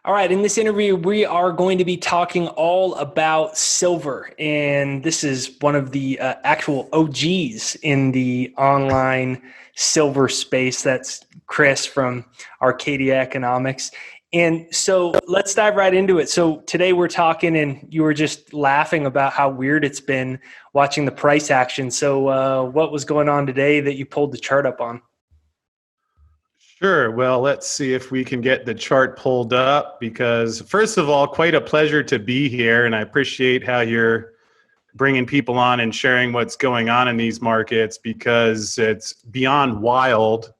All right, in this interview, we are going to be talking all about silver. And this is one of the actual OGs in the online silver space. That's Chris from Arcadia Economics. And so let's dive right into it. So today we're talking, and you were just laughing about how weird it's been watching the price action. So what was going on today that you pulled the chart up on? Sure. Well, let's see if we can get the chart pulled up because, first of all, quite a pleasure to be here. And I appreciate how you're bringing people on and sharing what's going on in these markets because it's beyond wild.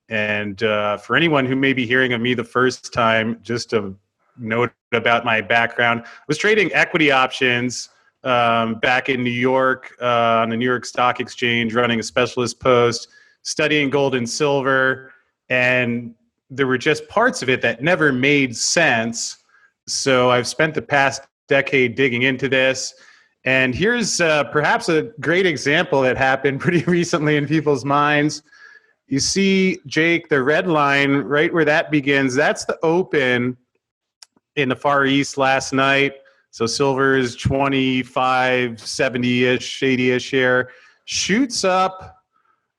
And for anyone who may be hearing of me the first time, just a note about my background. I was trading equity options back in New York on the New York Stock Exchange, running a specialist post, studying gold and silver. And there were just parts of it that never made sense. So I've spent the past decade digging into this. And here's perhaps a great example that happened pretty recently in people's minds. You see, Jake, the red line right where that begins, that's the open in the Far East last night. So silver is 25, 70-ish, 80-ish here. Shoots up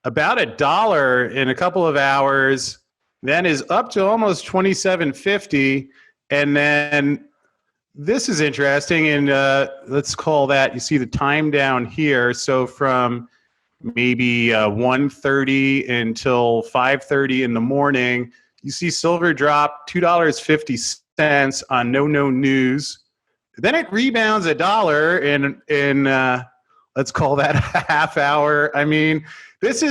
about $1 in a couple of hours, then is up to almost 27.50, and then this is interesting, and let's call that, you see the time down here, so from maybe 1:30 until 5:30 in the morning, you see silver drop $2.50 on no news. Then it rebounds $1 in let's call that a half hour. I mean, this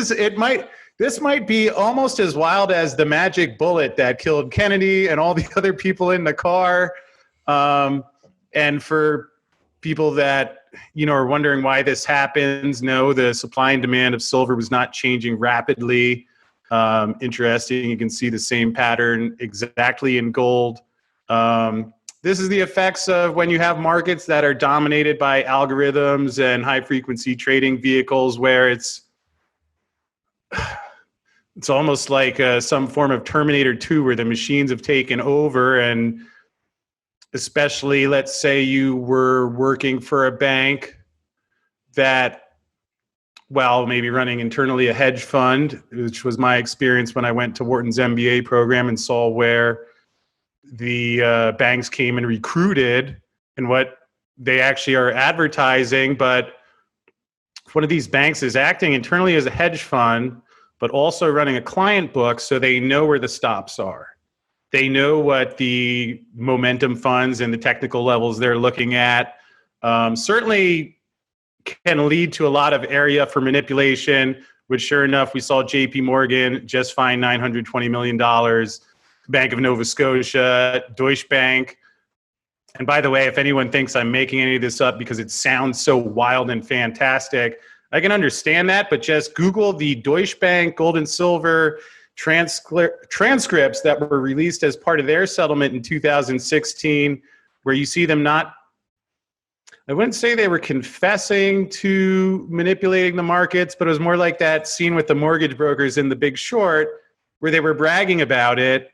might be almost as wild as the magic bullet that killed Kennedy and all the other people in the car. And for people that are wondering why this happens, no, the supply and demand of silver was not changing rapidly. Interesting, you can see the same pattern exactly in gold. This is the effects of when you have markets that are dominated by algorithms and high-frequency trading vehicles where it's almost like some form of Terminator 2 where the machines have taken over. And especially, let's say you were working for a bank that, well, maybe running internally a hedge fund, which was my experience when I went to Wharton's MBA program and saw where the banks came and recruited and what they actually are advertising. But one of these banks is acting internally as a hedge fund, but also running a client book so they know where the stops are. They know what the momentum funds and the technical levels they're looking at. Certainly can lead to a lot of area for manipulation, which sure enough, we saw JP Morgan just fined $920 million. Bank of Nova Scotia, Deutsche Bank. And by the way, if anyone thinks I'm making any of this up because it sounds so wild and fantastic, I can understand that, but just Google the Deutsche Bank gold and silver transcripts that were released as part of their settlement in 2016, where you see them not, I wouldn't say they were confessing to manipulating the markets, but it was more like that scene with the mortgage brokers in The Big Short, where they were bragging about it.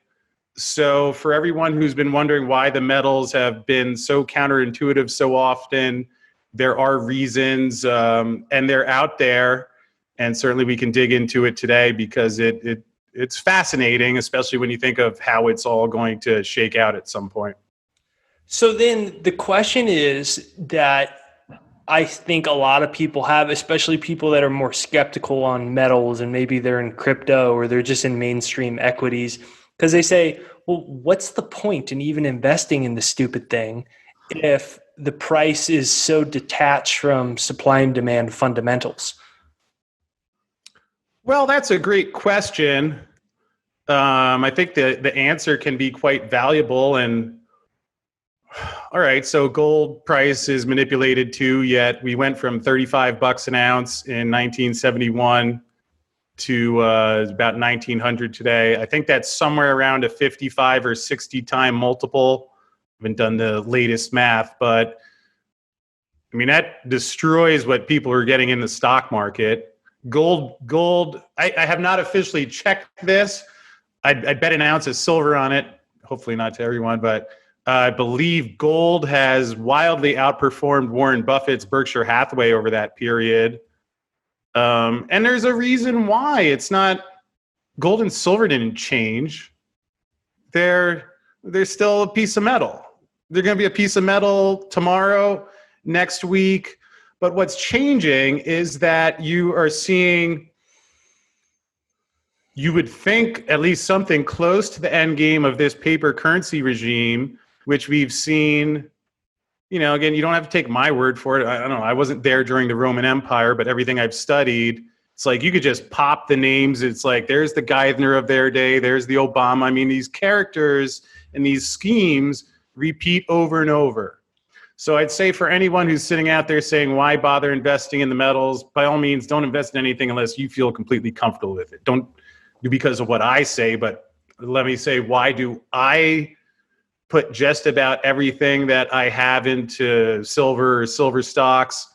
So for everyone who's been wondering why the metals have been so counterintuitive so often, there are reasons, and they're out there. And certainly we can dig into it today because it's fascinating, especially when you think of how it's all going to shake out at some point. So then the question is that I think a lot of people have, especially people that are more skeptical on metals and maybe they're in crypto or they're just in mainstream equities, because they say, well, what's the point in even investing in this stupid thing if the price is so detached from supply and demand fundamentals? Well, that's a great question. I think the answer can be quite valuable. And all right, so gold price is manipulated too, yet we went from $35 an ounce in 1971 to about 1900 today. I think that's somewhere around a 55 or 60 time multiple. I haven't done the latest math, but I mean, that destroys what people are getting in the stock market. Gold, I have not officially checked this. I'd bet an ounce of silver on it. hopefully not to everyone, but I believe gold has wildly outperformed Warren Buffett's Berkshire Hathaway over that period. And there's a reason why. It's not gold and silver didn't change. They're still a piece of metal. They're going to be a piece of metal tomorrow, next week. But what's changing is that you are seeing, you would think, at least something close to the end game of this paper currency regime, which we've seen. Again, you don't have to take my word for it. I don't know. I wasn't there during the Roman Empire, but everything I've studied, it's like you could just pop the names. It's like there's the Geithner of their day. There's the Obama. I mean, these characters and these schemes repeat over and over. So I'd say for anyone who's sitting out there saying, why bother investing in the metals? By all means, don't invest in anything unless you feel completely comfortable with it. Don't do because of what I say, but let me say, why do I put just about everything that I have into silver or silver stocks,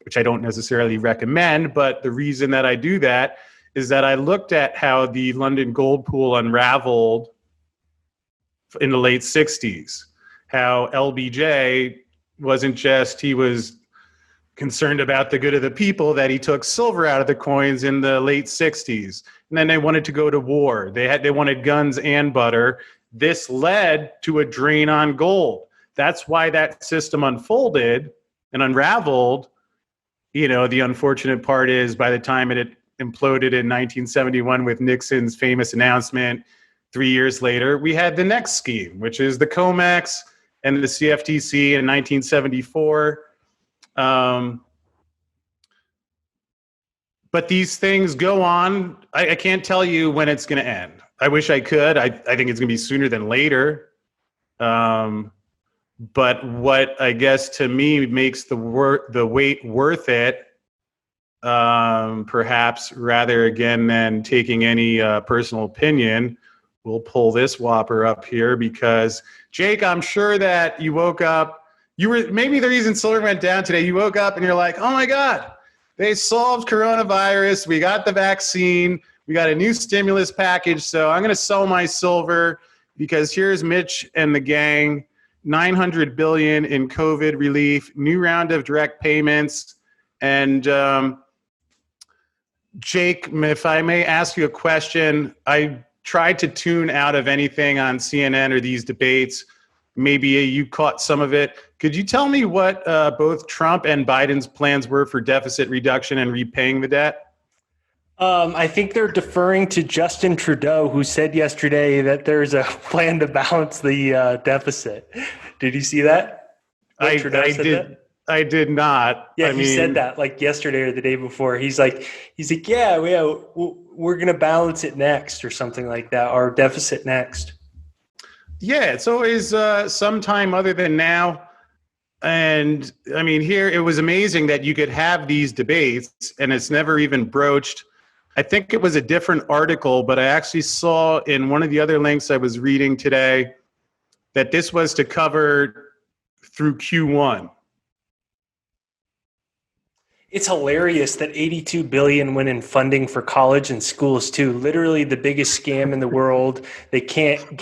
which I don't necessarily recommend. But the reason that I do that is that I looked at how the London gold pool unraveled in the late 60s, how LBJ wasn't just, he was concerned about the good of the people, that he took silver out of the coins in the late 60s. And then they wanted to go to war. They wanted guns and butter. This led to a drain on gold. That's why that system unfolded and unraveled. The unfortunate part is by the time it had imploded in 1971 with Nixon's famous announcement, 3 years later, we had the next scheme, which is the COMEX and the CFTC in 1974. But these things go on. I can't tell you when it's going to end. I wish I could. I think it's going to be sooner than later. But what I guess to me makes the wait worth it, perhaps rather again than taking any personal opinion, we'll pull this whopper up here because Jake, I'm sure that you woke up. Maybe the reason silver went down today. You woke up and you're like, oh my God, they solved coronavirus. We got the vaccine. We got a new stimulus package, so I'm going to sell my silver because here's Mitch and the gang, $900 billion in COVID relief, new round of direct payments. And Jake, if I may ask you a question, I tried to tune out of anything on CNN or these debates. Maybe you caught some of it. Could you tell me what both Trump and Biden's plans were for deficit reduction and repaying the debt? I think they're deferring to Justin Trudeau, who said yesterday that there's a plan to balance the deficit. Did you see that? I did not. Yeah, he said that like yesterday or the day before. He's like, yeah, we're going to balance it next or something like that, our deficit next. Yeah, it's always sometime other than now. And I mean, here it was amazing that you could have these debates and it's never even broached. I think it was a different article, but I actually saw in one of the other links I was reading today that this was to cover through Q1. It's hilarious that $82 billion went in funding for college and schools too. Literally the biggest scam in the world. They can't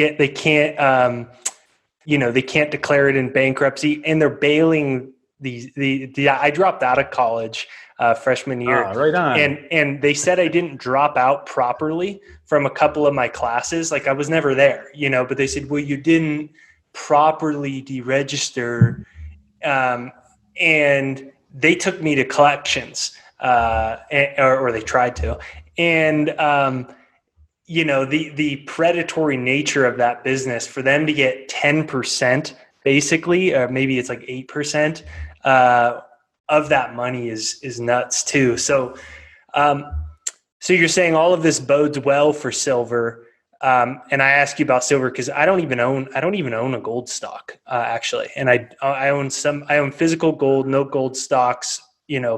declare it in bankruptcy, and they're bailing I dropped out of college freshman year. Right on. And they said I didn't drop out properly from a couple of my classes. Like I was never there, but they said, well, you didn't properly deregister. And they took me to collections, or they tried to. And, the predatory nature of that business, for them to get 10% basically, or maybe it's like 8%, of that money is nuts too. So you're saying all of this bodes well for silver. And I ask you about silver because I don't even own a gold stock actually. And I own physical gold, no gold stocks,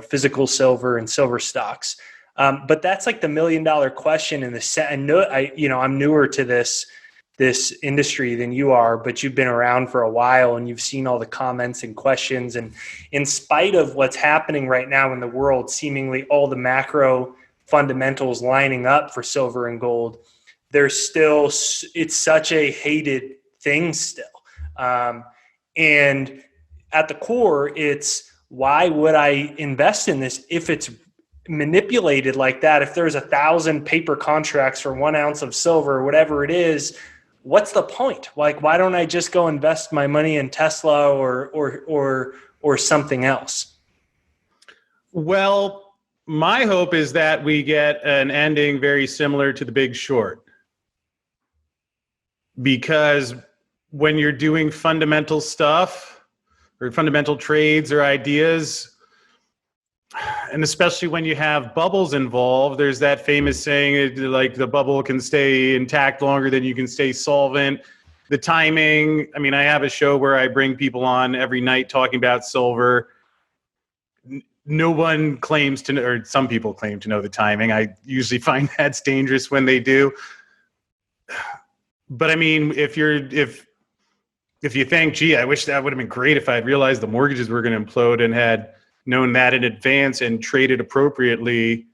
physical silver and silver stocks. But that's like the $1 million question in the set. And I'm newer to this industry than you are, but you've been around for a while and you've seen all the comments and questions. And in spite of what's happening right now in the world, seemingly all the macro fundamentals lining up for silver and gold, it's such a hated thing still. And at the core, it's why would I invest in this if it's manipulated like that? If there's 1,000 paper contracts for 1 ounce of silver, or whatever it is, what's the point? Like, why don't I just go invest my money in Tesla or something else? Well, my hope is that we get an ending very similar to The Big Short. Because when you're doing fundamental stuff or fundamental trades or ideas, and especially when you have bubbles involved, there's that famous saying, like, the bubble can stay intact longer than you can stay solvent. The timing, I mean, I have a show where I bring people on every night talking about silver. No one claims to know, or some people claim to know the timing. I usually find that's dangerous when they do. But I mean, if you think, gee, I wish that would have been great if I had realized the mortgages were going to implode and had known that in advance and traded appropriately.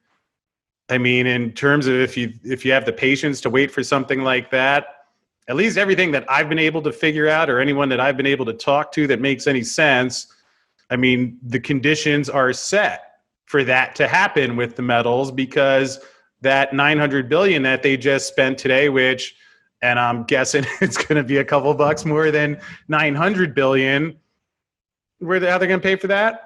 I mean, in terms of if you have the patience to wait for something like that, at least everything that I've been able to figure out, or anyone that I've been able to talk to that makes any sense, I mean, the conditions are set for that to happen with the metals, because that $900 billion that they just spent today, which, and I'm guessing it's going to be a couple bucks more than $900 billion. How they're going to pay for that?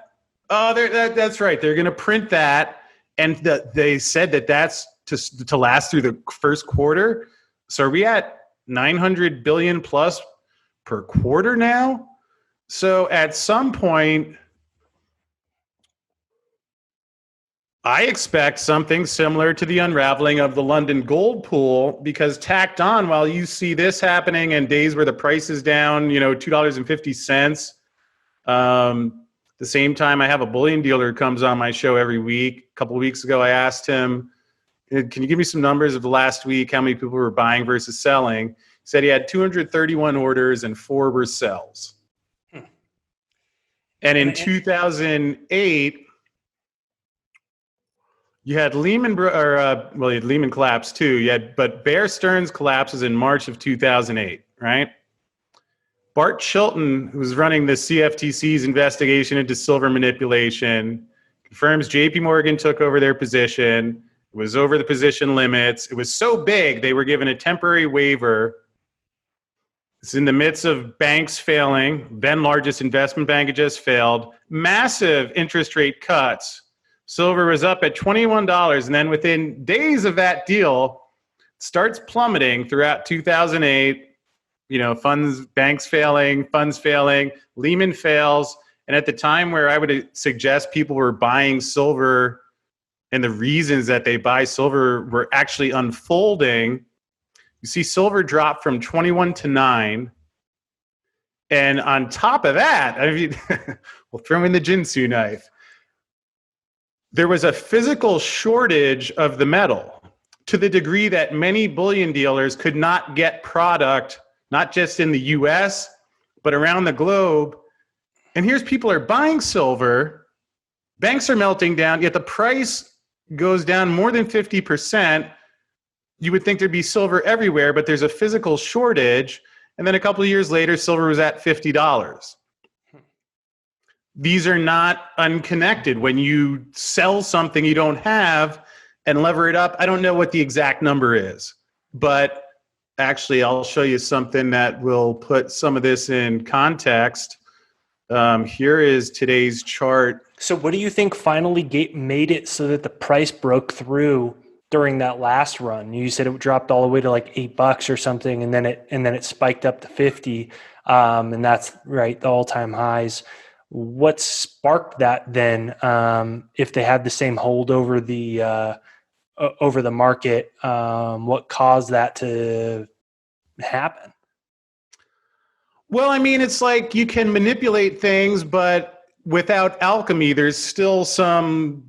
Oh, that's right. They're going to print that, and they said that that's to last through the first quarter. So are we at 900 billion plus per quarter now? So at some point, I expect something similar to the unraveling of the London gold pool, because tacked on, while you see this happening and days where the price is down, $2.50, the same time I have a bullion dealer who comes on my show every week. A couple of weeks ago, I asked him, can you give me some numbers of the last week, how many people were buying versus selling? He said he had 231 orders and 4 were sells. And in 2008, you had Lehman collapse too. But Bear Stearns collapses in March of 2008, right? Bart Chilton, who's running the CFTC's investigation into silver manipulation, confirms JP Morgan took over their position. It was over the position limits. It was so big, they were given a temporary waiver. It's in the midst of banks failing. Then largest investment bank had just failed. Massive interest rate cuts. Silver was up at $21, and then within days of that deal, it starts plummeting throughout 2008. Banks failing, funds failing, Lehman fails. And at the time where I would suggest people were buying silver and the reasons that they buy silver were actually unfolding, you see silver drop from 21 to 9. And on top of that, I mean, we'll throw in the Jinsu knife. There was a physical shortage of the metal to the degree that many bullion dealers could not get product, not just in the US, but around the globe. And here's people are buying silver, banks are melting down, yet the price goes down more than 50%. You would think there'd be silver everywhere, but there's a physical shortage. And then a couple of years later, silver was at $50. These are not unconnected. When you sell something you don't have and lever it up, I don't know what the exact number is, but actually I'll show you something that will put some of this in context. Here is today's chart. So what do you think finally made it so that the price broke through during that last run? You said it dropped all the way to like $8 or something, and then it spiked up to 50, and that's right, the all-time highs. What sparked that then? If they had the same hold over the market, what caused that to happen? Well, I mean, it's like you can manipulate things, but without alchemy, there's still some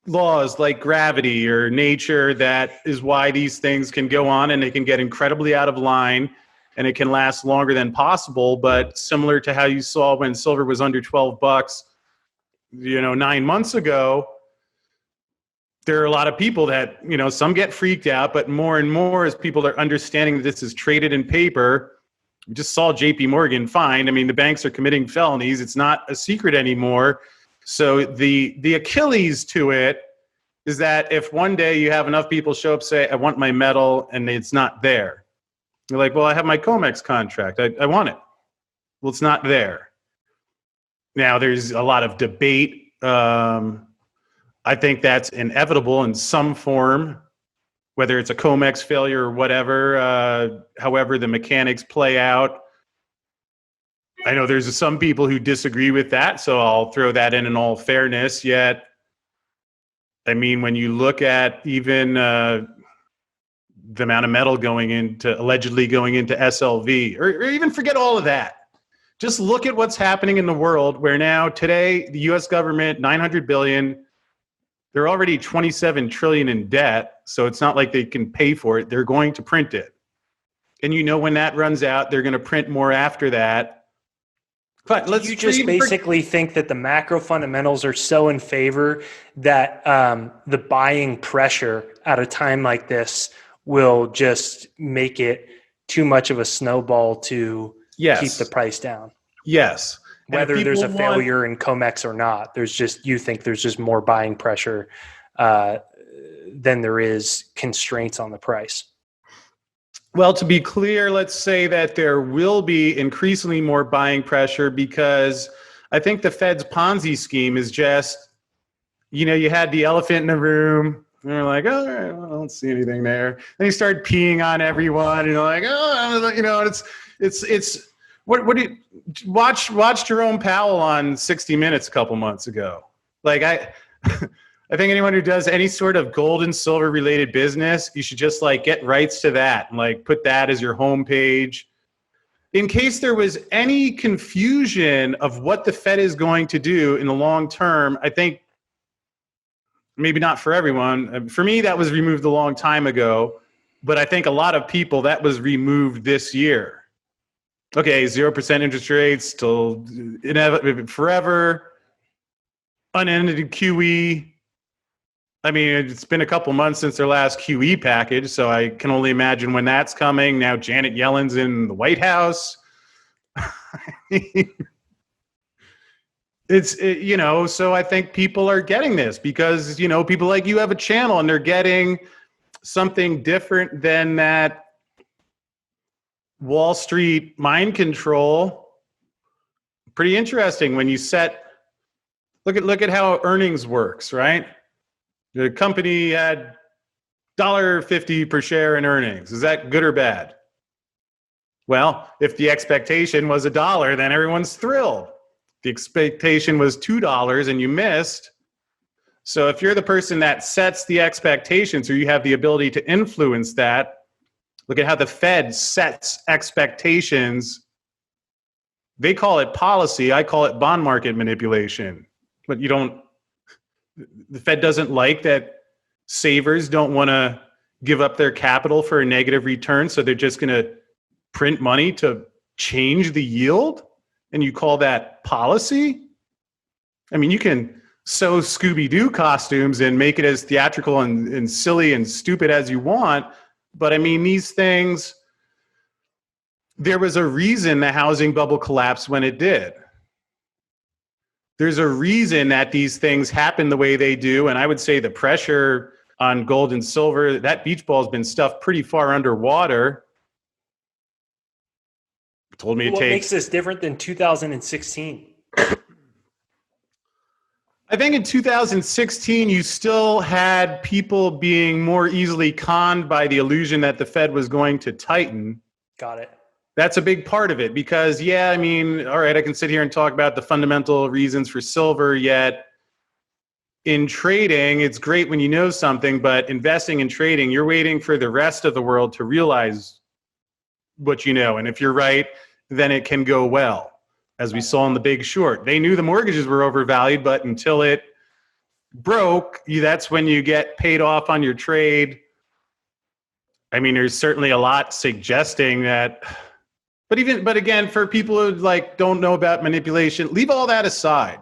laws like gravity or nature that is why these things can go on and they can get incredibly out of line. And it can last longer than possible, but similar to how you saw when silver was under $12, 9 months ago, there are a lot of people that, some get freaked out, but more and more as people are understanding that this is traded in paper, We just saw JP Morgan fined. I mean, the banks are committing felonies. It's not a secret anymore. So the Achilles to it is that if one day you have enough people show up, say, I want my metal, and it's not there. You're like, well, I have my COMEX contract. I want it. Well, it's not there. Now, there's a lot of debate. I think that's inevitable in some form, whether it's a COMEX failure or whatever, however the mechanics play out. I know there's some people who disagree with that, so I'll throw that in all fairness. Yet, I mean, when you look at even the amount of metal allegedly going into SLV, or even forget all of that. Just look at what's happening in the world where now today, the US government, $900 billion, they're already $27 trillion in debt. So it's not like they can pay for it. They're going to print it. And when that runs out, they're going to print more after that. But you just basically think that the macro fundamentals are so in favor that the buying pressure at a time like this will just make it too much of a snowball to keep the price down? Yes. Whether there's a failure in COMEX or not, you think there's just more buying pressure than there is constraints on the price. Well, to be clear, let's say that there will be increasingly more buying pressure because I think the Fed's Ponzi scheme is just, you had the elephant in the room. And you're like, oh, I don't see anything there. Then you start peeing on everyone, and you're like, it's what do you watch Jerome Powell on 60 Minutes a couple months ago? Like I think anyone who does any sort of gold and silver related business, you should just get rights to that and put that as your homepage. In case there was any confusion of what the Fed is going to do in the long term, I think maybe not for everyone. For me, that was removed a long time ago, but I think a lot of people that was removed this year. Okay, 0% interest rates till forever, unended QE. I mean, it's been a couple months since their last QE package, so I can only imagine when that's coming. Now Janet Yellen's in the White House. So I think people are getting this because, people like you have a channel and they're getting something different than that Wall Street mind control. Pretty interesting when you look at how earnings works, right? The company had $1.50 per share in earnings. Is that good or bad? Well, if the expectation was $1, then everyone's thrilled. The expectation was $2 and you missed. So if you're the person that sets the expectations or you have the ability to influence that, look at how the Fed sets expectations. They call it policy. I call it bond market manipulation. But the Fed doesn't like that savers don't want to give up their capital for a negative return. So they're just going to print money to change the yield. And you call that policy? I mean, you can sew Scooby-Doo costumes and make it as theatrical and silly and stupid as you want. But I mean, these things, there was a reason the housing bubble collapsed when it did. There's a reason that these things happen the way they do. And I would say the pressure on gold and silver, that beach ball has been stuffed pretty far underwater. What makes this different than 2016? I think in 2016, you still had people being more easily conned by the illusion that the Fed was going to tighten. Got it. That's a big part of it because, I mean, all right, I can sit here and talk about the fundamental reasons for silver, yet in trading, it's great when you know something, but investing and trading, you're waiting for the rest of the world to realize what you know. And if you're right, then it can go well. As we saw in The Big Short, they knew the mortgages were overvalued, but until it broke, that's when you get paid off on your trade. I mean, there's certainly a lot suggesting that, but again, for people who don't know about manipulation, leave all that aside.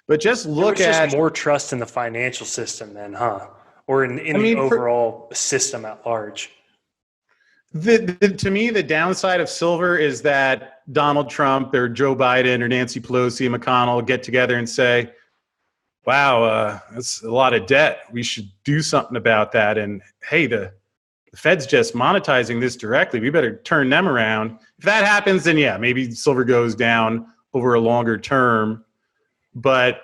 But just look at just more trust in the financial system then, huh? Or in the overall system at large. To me, the downside of silver is that Donald Trump or Joe Biden or Nancy Pelosi and McConnell get together and say, wow, that's a lot of debt. We should do something about that. And hey, the Fed's just monetizing this directly. We better turn them around. If that happens, then yeah, maybe silver goes down over a longer term. But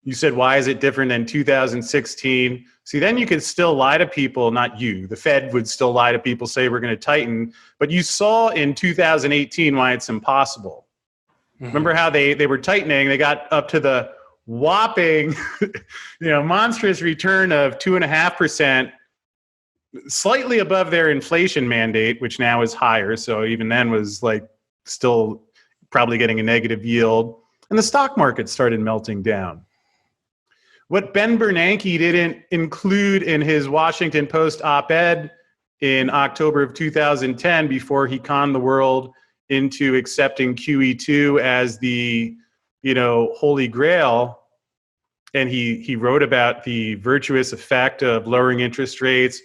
you said, why is it different than 2016? See, then you could still lie to people, not you. The Fed would still lie to people, say we're going to tighten. But you saw in 2018 why it's impossible. Mm-hmm. Remember how they were tightening? They got up to the whopping, monstrous return of 2.5%, slightly above their inflation mandate, which now is higher. So even then was like still probably getting a negative yield. And the stock market started melting down. What Ben Bernanke didn't include in his Washington Post op-ed in October of 2010, before he conned the world into accepting QE2 as the, holy grail, and he wrote about the virtuous effect of lowering interest rates.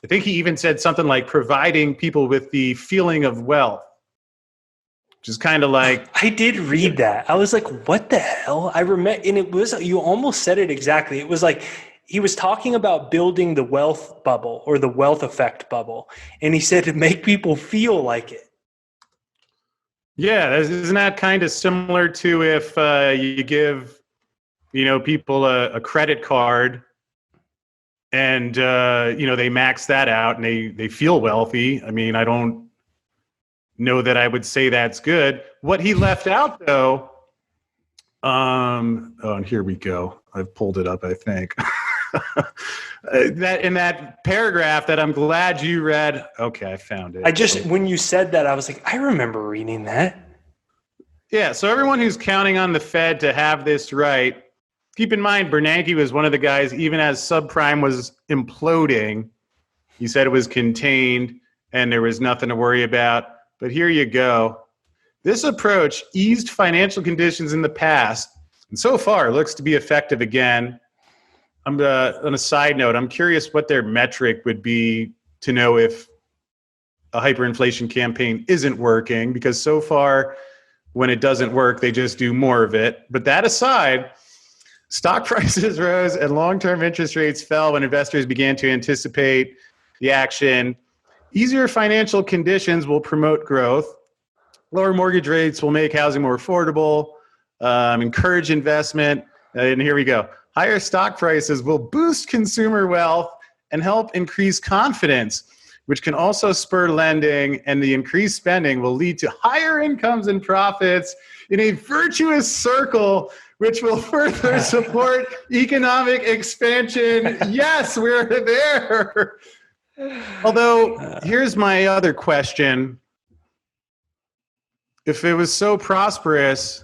I think he even said something like providing people with the feeling of wealth, which is kind of like... I did read that. I was like, what the hell? I remember, and it was, you almost said it exactly. It was like, he was talking about building the wealth bubble or the wealth effect bubble. And he said to make people feel like it. Yeah, isn't that kind of similar to if you give, people a credit card and, they max that out and they feel wealthy. I mean, I don't know that I would say that's good. What he left out, though, and here we go. I've pulled it up, I think. That in that paragraph that I'm glad you read. Okay, I found it. When you said that, I was like, I remember reading that. Yeah, so everyone who's counting on the Fed to have this right, keep in mind Bernanke was one of the guys, even as subprime was imploding, he said it was contained and there was nothing to worry about. But here you go. This approach eased financial conditions in the past, and so far looks to be effective again. On a side note, I'm curious what their metric would be to know if a hyperinflation campaign isn't working, because so far, when it doesn't work, they just do more of it. But that aside, stock prices rose and long-term interest rates fell when investors began to anticipate the action. Easier financial conditions will promote growth. Lower mortgage rates will make housing more affordable, encourage investment. And here we go. Higher stock prices will boost consumer wealth and help increase confidence, which can also spur lending, and the increased spending will lead to higher incomes and profits in a virtuous circle, which will further support economic expansion. Yes, we're there. Although, here's my other question. If it was so prosperous,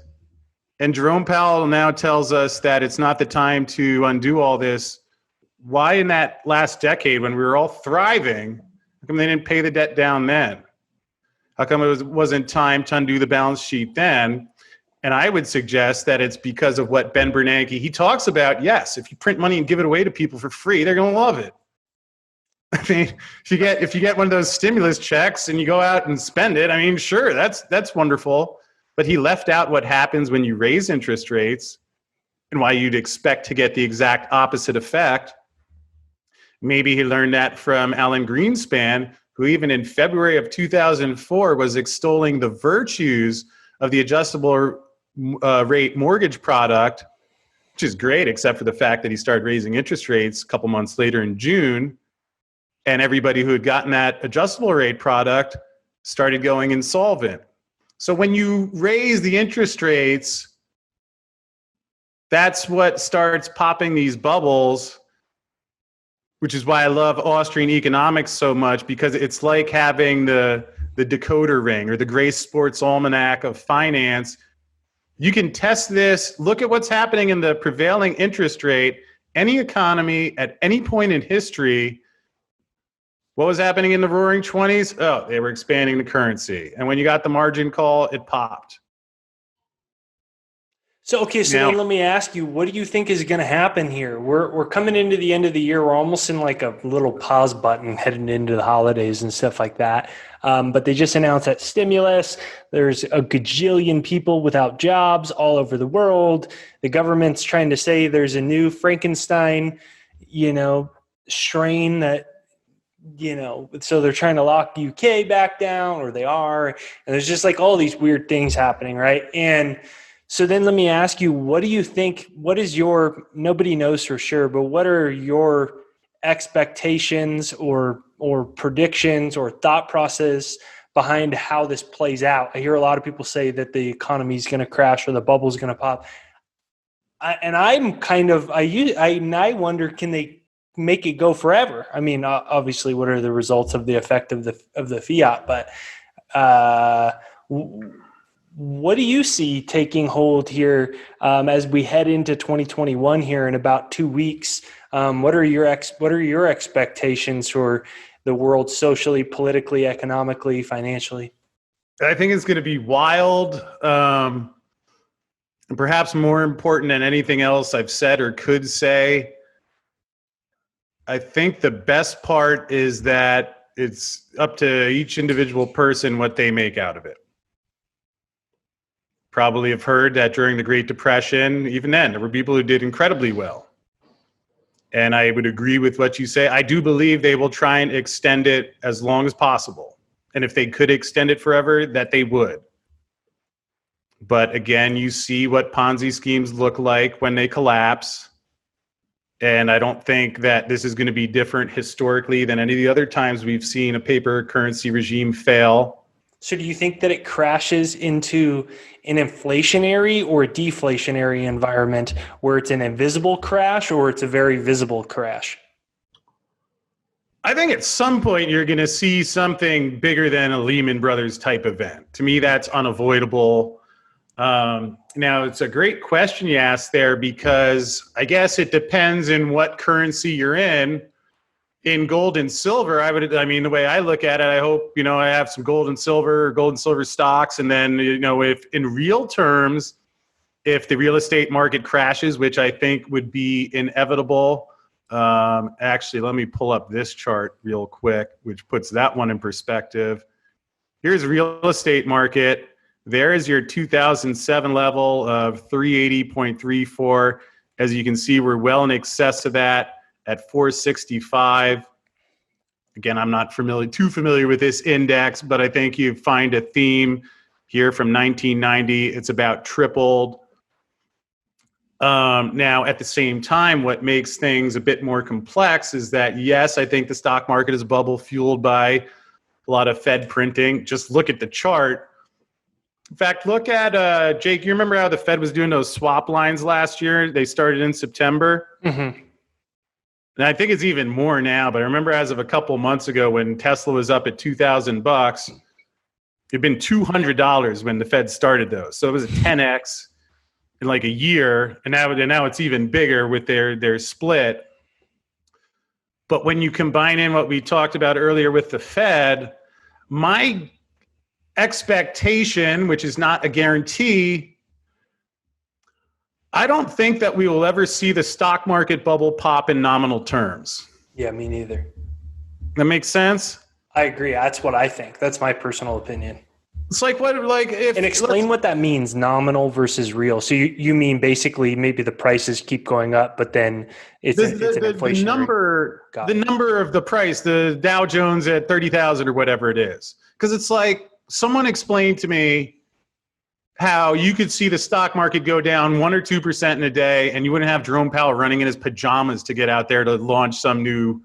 and Jerome Powell now tells us that it's not the time to undo all this, why in that last decade when we were all thriving, how come they didn't pay the debt down then? How come it wasn't time to undo the balance sheet then? And I would suggest that it's because of what Ben Bernanke, he talks about, yes, if you print money and give it away to people for free, they're going to love it. I mean, if you get one of those stimulus checks and you go out and spend it, I mean, sure, that's wonderful. But he left out what happens when you raise interest rates and why you'd expect to get the exact opposite effect. Maybe he learned that from Alan Greenspan, who even in February of 2004 was extolling the virtues of the adjustable rate mortgage product, which is great, except for the fact that he started raising interest rates a couple months later in June, and everybody who had gotten that adjustable rate product started going insolvent. So when you raise the interest rates, that's what starts popping these bubbles, which is why I love Austrian economics so much, because it's like having the decoder ring or the Grace Sports Almanac of finance. You can test this. Look at what's happening in the prevailing interest rate. Any economy at any point in history, what was happening in the Roaring 20s? Oh, they were expanding the currency. And when you got the margin call, it popped. So, okay, so Now, then let me ask you, what do you think is going to happen here? We're coming into the end of the year. We're almost in like a little pause button heading into the holidays and stuff like that. But they just announced that stimulus. There's a gajillion people without jobs all over the world. The government's trying to say there's a new Frankenstein, you know, strain that, so they're trying to lock the UK back down, or they are. And there's just like all these weird things happening, right? And so then let me ask you, what do you think, nobody knows for sure, but what are your expectations or predictions or thought process behind how this plays out? I hear a lot of people say that the economy is going to crash or the bubble is going to pop. I wonder, can they make it go forever? I mean, obviously, what are the results of the effect of the fiat? But what do you see taking hold here as we head into 2021 here in about 2 weeks? What are your expectations for the world socially, politically, economically, financially? I think it's going to be wild, and perhaps more important than anything else I've said or could say. I think the best part is that it's up to each individual person what they make out of it. Probably have heard that during the Great Depression, even then, there were people who did incredibly well. And I would agree with what you say. I do believe they will try and extend it as long as possible. And if they could extend it forever, that they would. But again, you see what Ponzi schemes look like when they collapse. And I don't think that this is going to be different historically than any of the other times we've seen a paper currency regime fail. So do you think that it crashes into an inflationary or a deflationary environment where it's an invisible crash or it's a very visible crash? I think at some point you're going to see something bigger than a Lehman Brothers type event. To me, that's unavoidable. Now, it's a great question you asked there, because I guess it depends in what currency you're in. In gold and silver, the way I look at it, I hope, I have some gold and silver stocks. And then, if in real terms, if the real estate market crashes, which I think would be inevitable. Actually, let me pull up this chart real quick, which puts that one in perspective. Here's real estate market. There is your 2007 level of 380.34. As you can see, we're well in excess of that at 465. Again, I'm not too familiar with this index, but I think you find a theme here from 1990. It's about tripled. Now, at the same time, what makes things a bit more complex is that, yes, I think the stock market is a bubble fueled by a lot of Fed printing. Just look at the chart. In fact, look at, Jake, you remember how the Fed was doing those swap lines last year? They started in September. Mm-hmm. And I think it's even more now, but I remember as of a couple months ago when Tesla was up at $2,000, it'd been $200 when the Fed started those. So it was a 10x in like a year, and now it's even bigger with their split. But when you combine in what we talked about earlier with the Fed, my expectation, which is not a guarantee, I don't think that we will ever see the stock market bubble pop in nominal terms. Yeah, me neither. That makes sense? I agree. That's what I think. That's my personal opinion. It's like and explain what that means, nominal versus real. So you mean basically maybe the prices keep going up, but then it's an inflationary. The number of the price, the Dow Jones at 30,000 or whatever it is. Because it's like, someone explained to me how you could see the stock market go down 1 or 2% in a day, and you wouldn't have Jerome Powell running in his pajamas to get out there to launch some new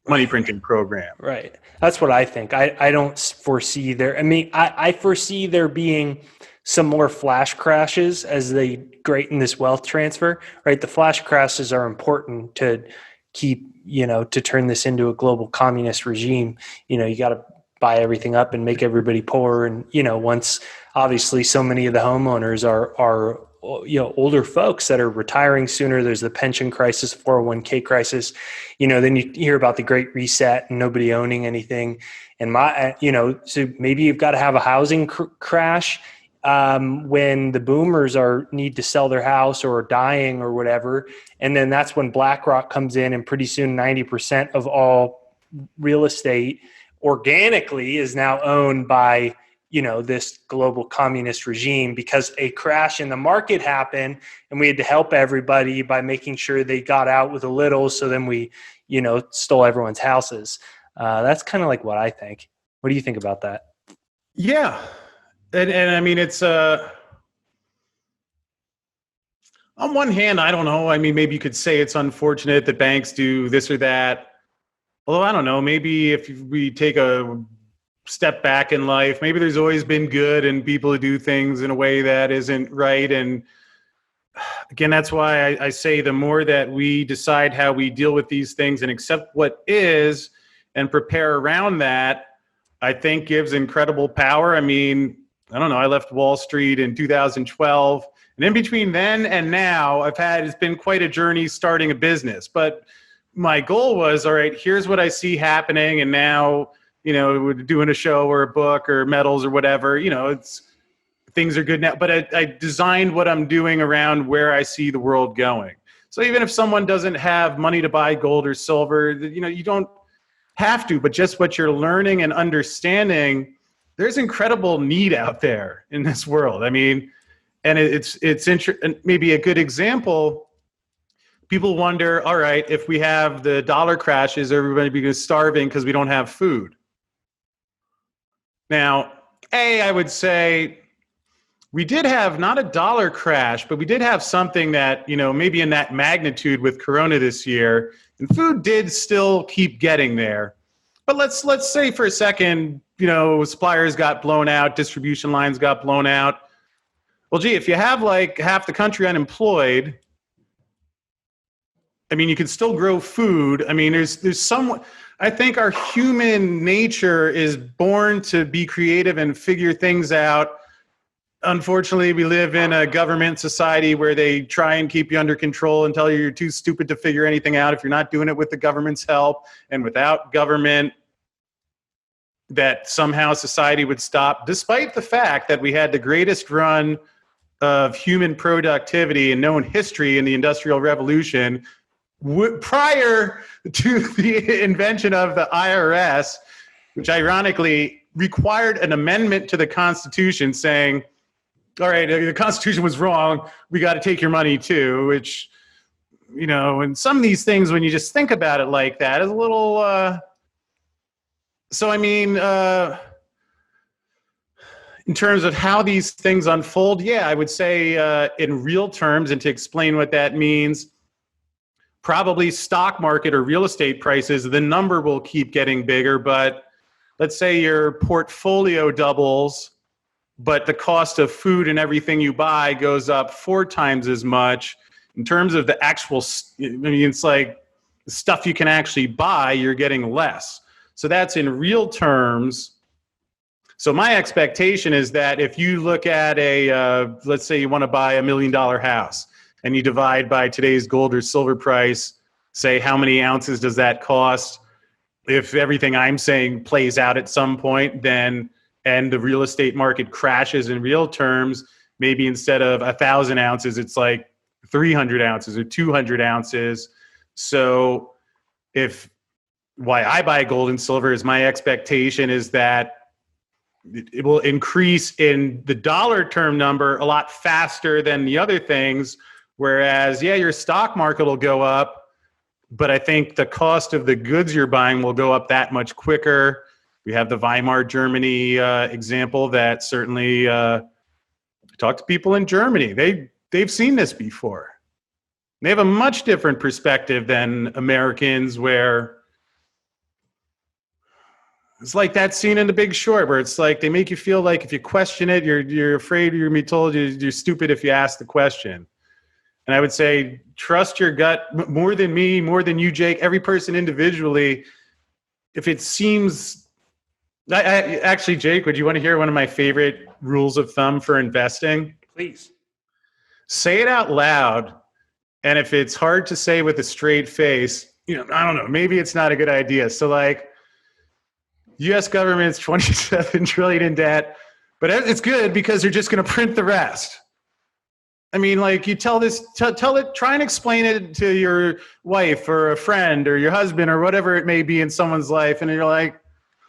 money printing program. Right. That's what I think. I don't foresee I foresee there being some more flash crashes as they greaten this wealth transfer, right? The flash crashes are important to keep, to turn this into a global communist regime. You got to buy everything up and make everybody poor. And, once obviously so many of the homeowners are older folks that are retiring sooner, there's the pension crisis, 401k crisis, then you hear about the Great Reset and nobody owning anything. And so maybe you've got to have a housing crash when the boomers need to sell their house or are dying or whatever. And then that's when BlackRock comes in, and pretty soon 90% of all real estate organically is now owned by, this global communist regime, because a crash in the market happened and we had to help everybody by making sure they got out with a little. So then we, stole everyone's houses. That's kind of like what I think. What do you think about that? Yeah. And I mean, it's, on one hand, I don't know. I mean, maybe you could say it's unfortunate that banks do this or that. Although I don't know, maybe if we take a step back in life, maybe there's always been good and people who do things in a way that isn't right. And again, that's why I say the more that we decide how we deal with these things and accept what is and prepare around that, I think gives incredible power. I mean, I don't know, I left Wall Street in 2012. And in between then and now, it's been quite a journey starting a business. But my goal was, all right, here's what I see happening. And now, we're doing a show or a book or medals or whatever, things are good now. But I designed what I'm doing around where I see the world going. So even if someone doesn't have money to buy gold or silver, you don't have to, but just what you're learning and understanding, there's incredible need out there in this world. I mean, and it's interesting. Maybe a good example, people wonder, all right, if we have the dollar crashes, everybody be starving because we don't have food. Now, I would say we did have not a dollar crash, but we did have something that, maybe in that magnitude with Corona this year, and food did still keep getting there. But let's say for a second, suppliers got blown out, distribution lines got blown out. Well, gee, if you have like half the country unemployed, I mean, you can still grow food. I mean, there's some, I think our human nature is born to be creative and figure things out. Unfortunately, we live in a government society where they try and keep you under control and tell you you're too stupid to figure anything out if you're not doing it with the government's help. And without government, that somehow society would stop, despite the fact that we had the greatest run of human productivity in known history in the Industrial Revolution, prior to the invention of the IRS, which ironically required an amendment to the Constitution saying, all right, the Constitution was wrong, we got to take your money too, which, and some of these things, when you just think about it like that, is a little, so I mean, in terms of how these things unfold, yeah, I would say in real terms, and to explain what that means, probably stock market or real estate prices, the number will keep getting bigger, but let's say your portfolio doubles, but the cost of food and everything you buy goes up 4 times as much. In terms of the actual, I mean, it's like the stuff you can actually buy, you're getting less. So that's in real terms. So my expectation is that if you look at let's say you want to buy $1 million house and you divide by today's gold or silver price, say how many ounces does that cost? If everything I'm saying plays out at some point, then, and the real estate market crashes in real terms, maybe instead of 1,000 ounces, it's like 300 ounces or 200 ounces. So why I buy gold and silver is my expectation is that it will increase in the dollar term number a lot faster than the other things. Whereas, yeah, your stock market will go up, but I think the cost of the goods you're buying will go up that much quicker. We have the Weimar Germany example that certainly talk to people in Germany. They've seen this before. They have a much different perspective than Americans, where it's like that scene in The Big Short where it's like they make you feel like if you question it, you're afraid you're going to be told you're stupid if you ask the question. And I would say, trust your gut more than me, more than you, Jake, every person individually. If it seems, actually, Jake, would you want to hear one of my favorite rules of thumb for investing? Please. Say it out loud. And if it's hard to say with a straight face, I don't know, maybe it's not a good idea. So like, U.S. government's $27 trillion in debt, But it's good because they're just going to print the rest. I mean, like you tell it, try and explain it to your wife or a friend or your husband or whatever it may be in someone's life. And you're like,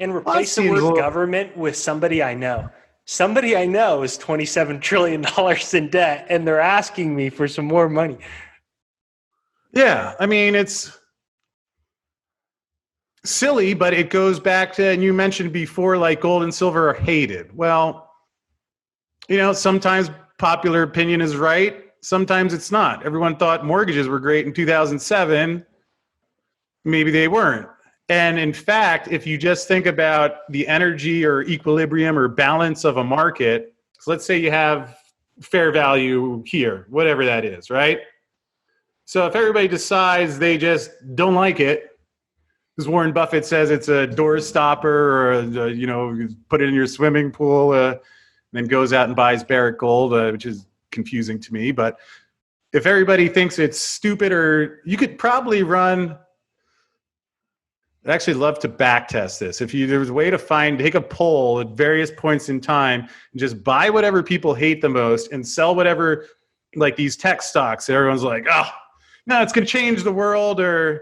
and replace the word government with somebody I know. Somebody I know is $27 trillion in debt, and they're asking me for some more money. Yeah, I mean, it's silly, but it goes back to, and you mentioned before, like gold and silver are hated. Well, you know, sometimes popular opinion is right. Sometimes it's not. Everyone thought mortgages were great in 2007. Maybe they weren't. And in fact, if you just think about the energy or equilibrium or balance of a market, so let's say you have fair value here, whatever that is, right? So if everybody decides they just don't like it, because Warren Buffett says it's a door stopper or, you know, put it in your swimming pool, and then goes out and buys Barrick Gold, which is confusing to me. But if everybody thinks it's stupid, or you could probably run, I'd actually love to back test this. If there was a way to take a poll at various points in time and just buy whatever people hate the most and sell whatever, like these tech stocks that everyone's like, oh, no, it's going to change the world, and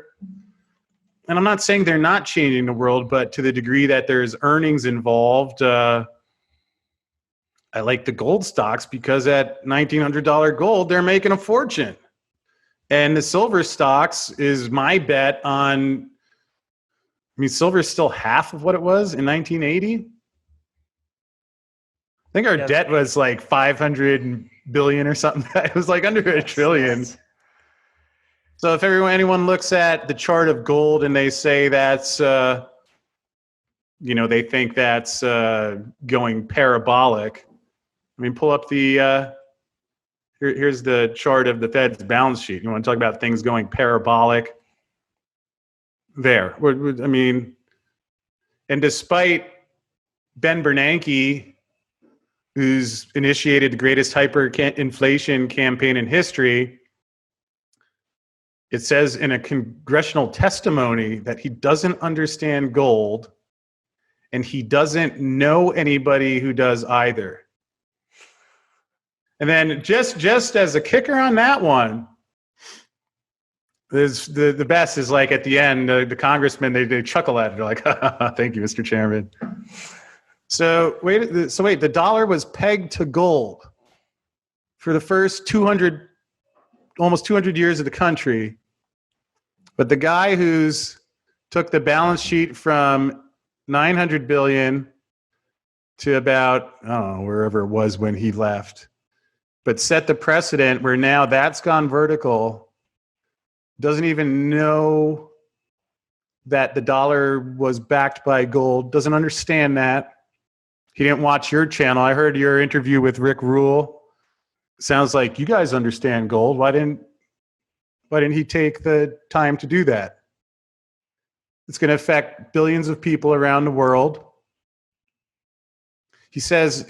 I'm not saying they're not changing the world, but to the degree that there's earnings involved, I like the gold stocks because at $1,900 gold, they're making a fortune. And the silver stocks is my bet on, I mean, silver is still half of what it was in 1980. I think our debt was like 500 billion or something. It was like under a trillion. So if anyone looks at the chart of gold and they say that's, you know, they think that's going parabolic. I mean, pull up the, here's the chart of the Fed's balance sheet. You want to talk about things going parabolic? There. I mean, and despite Ben Bernanke, who's initiated the greatest hyperinflation campaign in history, it says in a congressional testimony that he doesn't understand gold and he doesn't know anybody who does either. And then just as a kicker on that one, the best is like at the end, the congressmen, they chuckle at it. They're like, thank you, Mr. Chairman. So wait, the dollar was pegged to gold for the first almost 200 years of the country. But the guy who's took the balance sheet from 900 billion to about, I don't know, wherever it was when he left, but set the precedent where now that's gone vertical, doesn't even know that the dollar was backed by gold, doesn't understand that. He didn't watch your channel. I heard your interview with Rick Rule. Sounds like you guys understand gold. Why didn't he take the time to do that? It's going to affect billions of people around the world. He says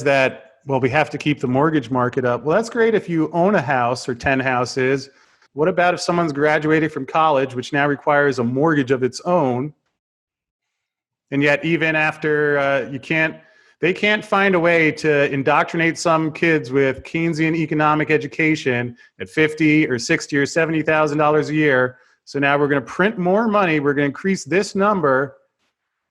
that, well, we have to keep the mortgage market up. Well, that's great if you own a house or 10 houses. What about if someone's graduated from college, which now requires a mortgage of its own? And yet, even after they can't find a way to indoctrinate some kids with Keynesian economic education at $50,000 or $60,000 or $70,000 a year. So now we're going to print more money. We're going to increase this number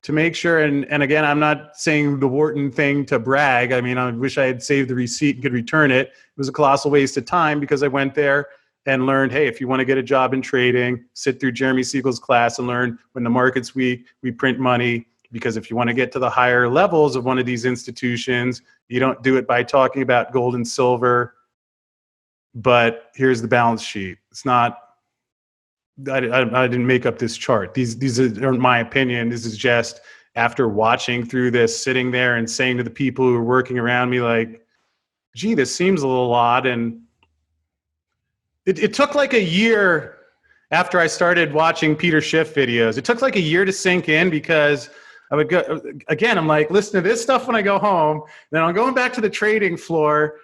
to make sure. And again, I'm not saying the Wharton thing to brag. I mean, I wish I had saved the receipt and could return it. It was a colossal waste of time because I went there and learned, hey, if you want to get a job in trading, sit through Jeremy Siegel's class and learn when the market's weak, we print money. Because if you want to get to the higher levels of one of these institutions, you don't do it by talking about gold and silver. But here's the balance sheet. It's not, I didn't make up this chart. These aren't my opinion. This is just after watching through this, sitting there and saying to the people who are working around me, like, gee, this seems a little odd. And it took like a year after I started watching Peter Schiff videos. It took like a year to sink in because I would go, again, I'm like, listen to this stuff when I go home. Then I'm going back to the trading floor.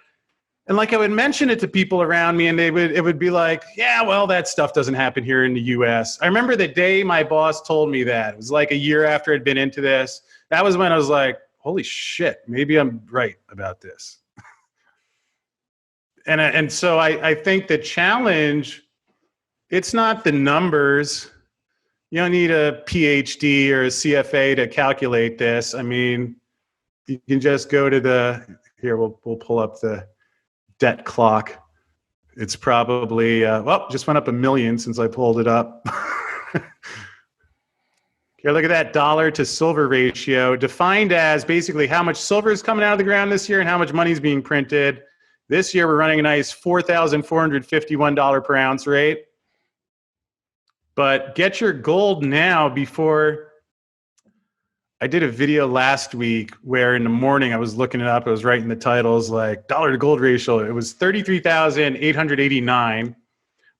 And like I would mention it to people around me and it would be like, yeah, well, that stuff doesn't happen here in the US. I remember the day my boss told me that. It was like a year after I'd been into this. That was when I was like, holy shit, maybe I'm right about this. And so I think the challenge, it's not the numbers. You don't need a PhD or a CFA to calculate this. I mean, you can just go to here, we'll pull up the debt clock. It's probably, just went up 1 million since I pulled it up. Here, look at that dollar to silver ratio, defined as basically how much silver is coming out of the ground this year and how much money is being printed. This year, we're running a nice $4,451 per ounce rate. But get your gold now before. I did a video last week where in the morning I was looking it up. I was writing the titles like dollar to gold ratio. It was 33,889.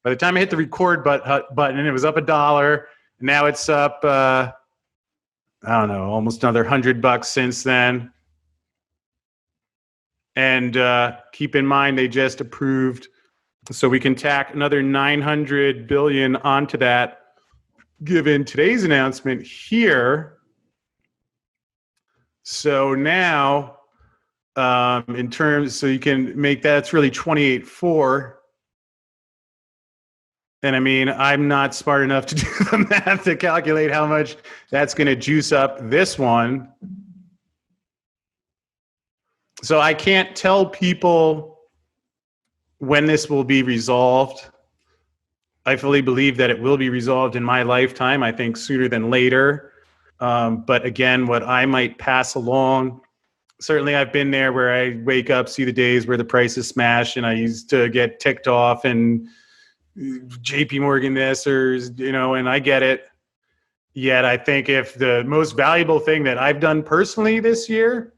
By the time I hit the record button, it was up $1. Now it's up, I don't know, almost another $100 since then. And keep in mind, they just approved, so we can tack another 900 billion onto that, given today's announcement here. So now, in terms, so you can make that, it's really 28.4. And I mean, I'm not smart enough to do the math to calculate how much that's going to juice up this one. So I can't tell people when this will be resolved. I fully believe that it will be resolved in my lifetime. I think sooner than later. But again, what I might pass along, certainly I've been there where I wake up, see the days where the price is smashed, and I used to get ticked off and JP Morgan this, or, and I get it. Yet I think if the most valuable thing that I've done personally this year,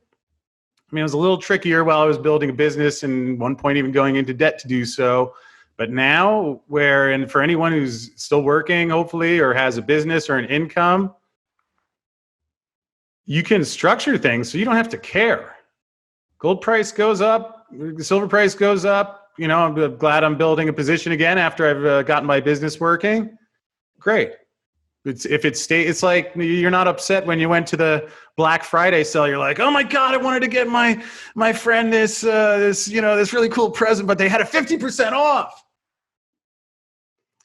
I mean, it was a little trickier while I was building a business and one point even going into debt to do so. But now and for anyone who's still working, hopefully, or has a business or an income, you can structure things so you don't have to care. Gold price goes up, silver price goes up. I'm glad I'm building a position again after I've gotten my business working. Great. It's like you're not upset when you went to the Black Friday sale. You're like, oh my God, I wanted to get my friend this really cool present, but they had a 50% off.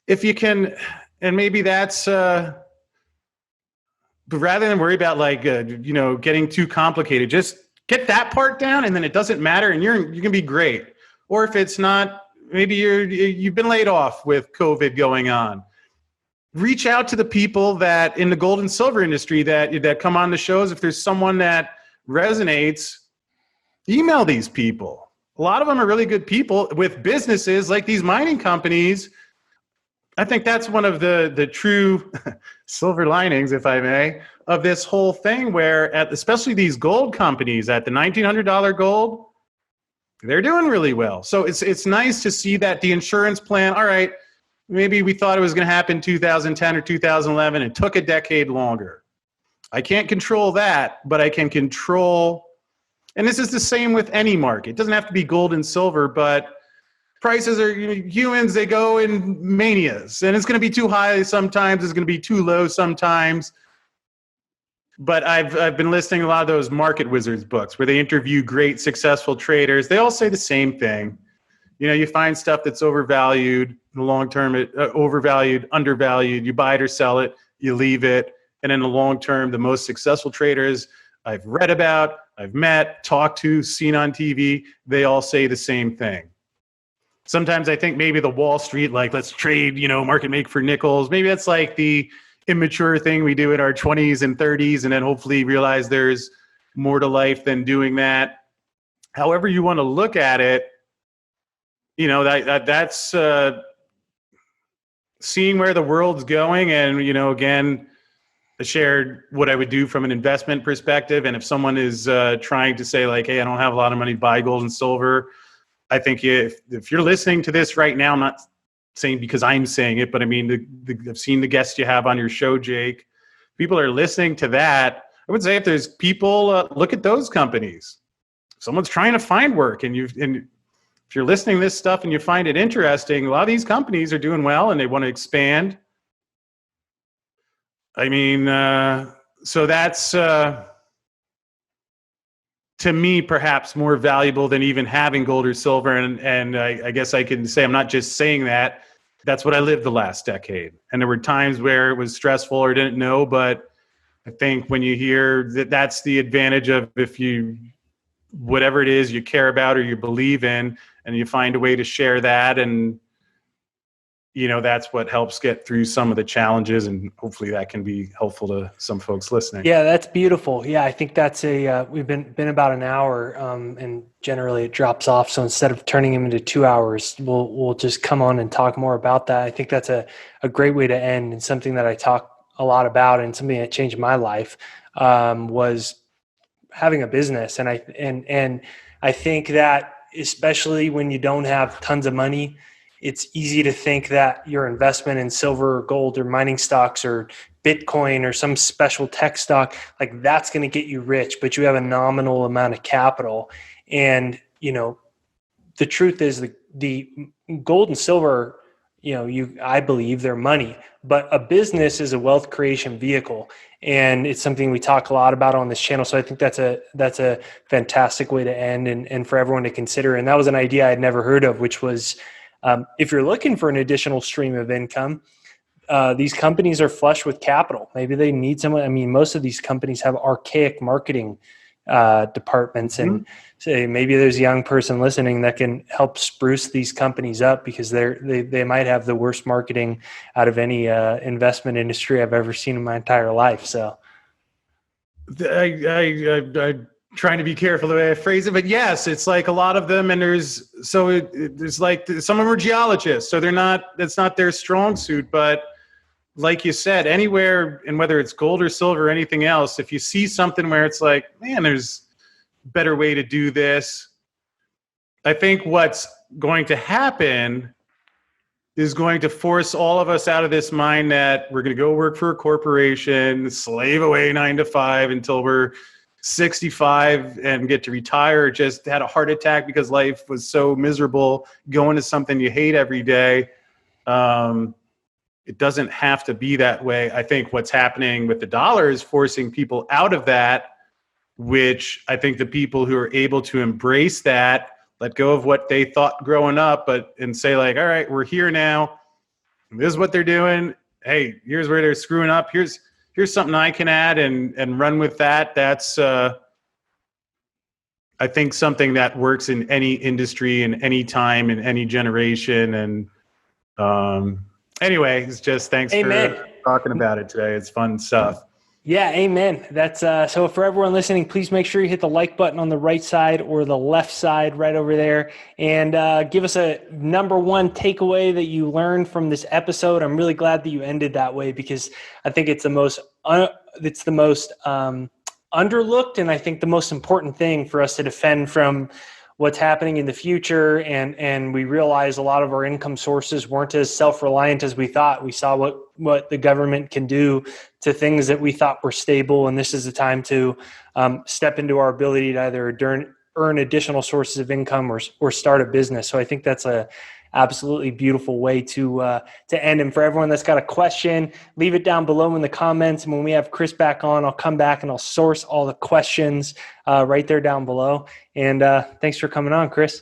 If you can, and maybe that's, but rather than worry about getting too complicated, just get that part down, and then it doesn't matter, and you can be great. Or if it's not, maybe you've been laid off with COVID going on. Reach out to the people that in the gold and silver industry that come on the shows. If there's someone that resonates, email these people. A lot of them are really good people with businesses like these mining companies. I think that's one of the true silver linings, if I may, of this whole thing, where especially these gold companies at the $1,900 gold, they're doing really well. So it's nice to see that the insurance plan, all right, maybe we thought it was going to happen 2010 or 2011. It took a decade longer. I can't control that, but I can control, and this is the same with any market. It doesn't have to be gold and silver, but prices are, humans, they go in manias, and it's going to be too high sometimes. It's going to be too low sometimes. But I've been listening to a lot of those Market Wizards books where they interview great successful traders. They all say the same thing. You find stuff that's overvalued in the long term, overvalued, undervalued. You buy it or sell it, you leave it. And in the long term, the most successful traders I've read about, I've met, talked to, seen on TV, they all say the same thing. Sometimes I think maybe the Wall Street, let's trade, market make for nickels. Maybe that's like the immature thing we do in our 20s and 30s, and then hopefully realize there's more to life than doing that. However you want to look at it, that's seeing where the world's going. And, again, I shared what I would do from an investment perspective. And if someone is trying to say hey, I don't have a lot of money to buy gold and silver, I think if you're listening to this right now, I'm not saying because I'm saying it, but I mean, I've seen the guests you have on your show, Jake. People are listening to that. I would say if there's people, look at those companies. If someone's trying to find work, and if you're listening to this stuff and you find it interesting, a lot of these companies are doing well and they want to expand. I mean, so that's to me, perhaps more valuable than even having gold or silver. And I guess I can say, I'm not just saying that. That's what I lived the last decade. And there were times where it was stressful or didn't know, but I think when you hear that, that's the advantage of if you, whatever it is you care about or you believe in, and you find a way to share that, and that's what helps get through some of the challenges, and hopefully that can be helpful to some folks listening. Yeah, that's beautiful. Yeah, I think that's we've been about an hour, and generally it drops off. So instead of turning them into 2 hours, we'll just come on and talk more about that. I think that's a great way to end, and something that I talk a lot about, and something that changed my life was having a business. And I think that especially when you don't have tons of money, it's easy to think that your investment in silver or gold or mining stocks or Bitcoin or some special tech stock, like that's going to get you rich, but you have a nominal amount of capital. And, the truth is the gold and silver, I believe they're money, but a business is a wealth creation vehicle. And it's something we talk a lot about on this channel. So I think that's a fantastic way to end, and for everyone to consider. And that was an idea I had never heard of, which was, if you're looking for an additional stream of income, these companies are flush with capital. Maybe they need someone. I mean, most of these companies have archaic marketing departments, and say maybe there's a young person listening that can help spruce these companies up, because they might have the worst marketing out of any investment industry I've ever seen in my entire life. So I trying to be careful the way I phrase it, but yes, it's like a lot of them, and there's like some of them are geologists, so that's not their strong suit. But like you said, anywhere, and whether it's gold or silver or anything else, if you see something where it's like, man, there's a better way to do this, I think what's going to happen is going to force all of us out of this mind that we're going to go work for a corporation, slave away 9 to 5 until we're 65 and get to retire, just had a heart attack because life was so miserable, going to something you hate every day. It doesn't have to be that way. I think what's happening with the dollar is forcing people out of that, which I think the people who are able to embrace that, let go of what they thought growing up, and say like, all right, we're here now. This is what they're doing. Hey, here's where they're screwing up. Here's something I can add and run with that. That's, I think, something that works in any industry, in any time, in any generation. And anyway, it's just thanks for talking about it today. It's fun stuff. Yeah, amen. That's so for everyone listening, please make sure you hit the like button on the right side or the left side right over there, and give us a number one takeaway that you learned from this episode. I'm really glad that you ended that way, because I think it's the most underlooked, and I think the most important thing for us to defend from what's happening in the future. And we realize a lot of our income sources weren't as self-reliant as we thought. We saw what the government can do to things that we thought were stable. And this is the time to step into our ability to either earn additional sources of income or start a business. So I think that's a absolutely beautiful way to end. And for everyone that's got a question, leave it down below in the comments. And when we have Chris back on, I'll come back and I'll source all the questions right there down below. And thanks for coming on, Chris.